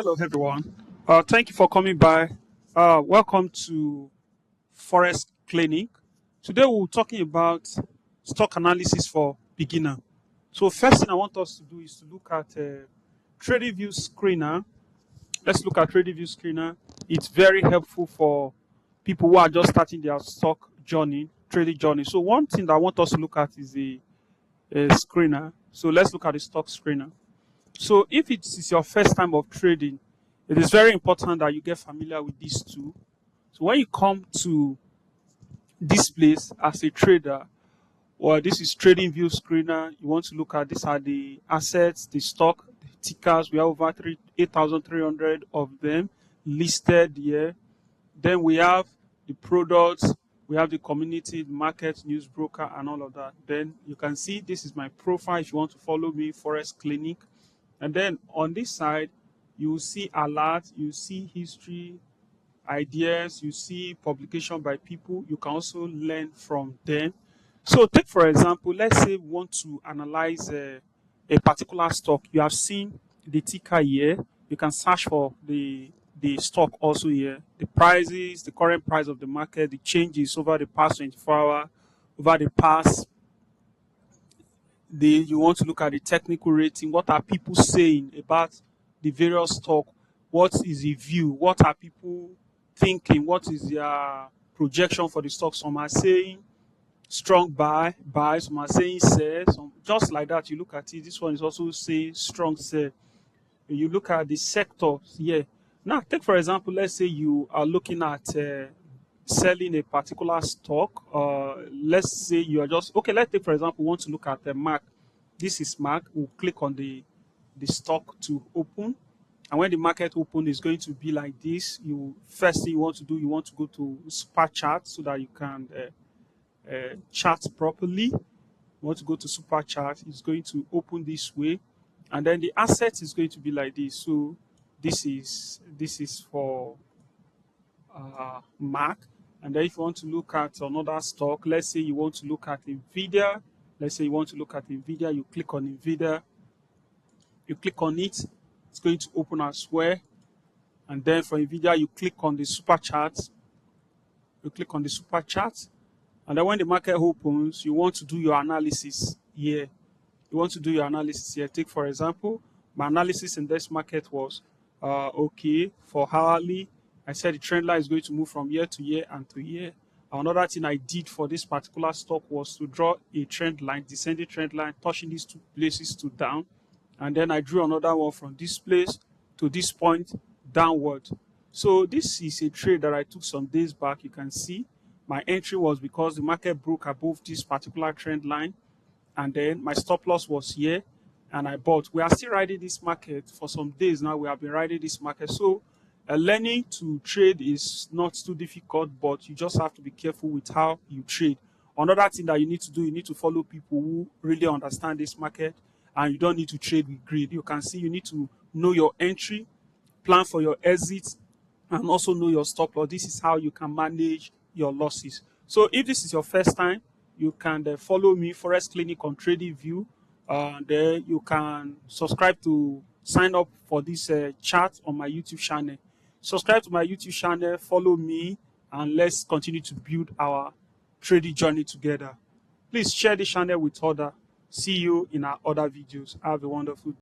Hello, everyone. Thank you for coming by. Welcome to Forex Clinic. Today, we're talking about stock analysis for beginner. So, first thing I want us to do is to look at TradingView Screener. Let's look at TradingView Screener. It's very helpful for people who are just starting their stock journey, trading journey. So, one thing that I want us to look at is the screener. So, let's look at the stock screener. So if it is your first time of trading, it is very important that you get familiar with these two. So when you come to this place as a trader, or this is TradingView Screener, you want to look at these are the assets, the stock, the tickers. We have over 8,300 of them listed here. Then we have the products, we have the community, the market, news broker, and all of that. Then you can see this is my profile if you want to follow me, Forex Clinic. And then on this side, you will see alert, you see history, ideas, you see publication by people. You can also learn from them. So take for example, let's say we want to analyze a particular stock. You have seen the ticker here. You can search for the stock also here. The prices, the current price of the market, the changes over the past 24 hours, over the past you want to look at the technical rating. What are people saying about the various stock? What is the view? What are people thinking? What is their projection for the stock? Some are saying strong buy, some are saying sell. Some just like that. You look at it. This one is also saying strong sell. You look at the sectors here. Now, take for example, let's say you are looking at selling a particular stock. Let's say you are just okay. Let's take for example, we want to look at the mark. This is mark. We'll click on the stock to open, and when the market open, it's going to be like this. You first thing you want to do, you want to go to super chart so that you can chart properly. You want to go to super chart. It's going to open this way, and then the asset is going to be like this. So this is for mark. And then if you want to look at another stock, let's say you want to look at Nvidia. Let's say you want to look at Nvidia. You click on Nvidia. You click on it. It's going to open as well. And then for Nvidia, you click on the super chart. You click on the super chart. And then when the market opens, you want to do your analysis here. You want to do your analysis here. Take for example, my analysis in this market was okay for hourly. I said the trend line is going to move from year to year and to year. Another thing I did for this particular stock was to draw a trend line, descending trend line, touching these two places to down. And then I drew another one from this place to this point downward. So this is a trade that I took some days back. You can see my entry was because the market broke above this particular trend line. And then my stop loss was here and I bought. We are still riding this market for some days now. We have been riding this market. So learning to trade is not too difficult, but you just have to be careful with how you trade. Another thing that you need to do, you need to follow people who really understand this market, and you don't need to trade with greed. You can see you need to know your entry, plan for your exit, and also know your stop loss. This is how you can manage your losses. So if this is your first time, you can follow me, Forex Clinic on TradingView. There you can subscribe to sign up for this chat on my YouTube channel. Subscribe to my YouTube channel, follow me, and let's continue to build our trading journey together. Please share this channel with others. See you in our other videos. Have a wonderful day.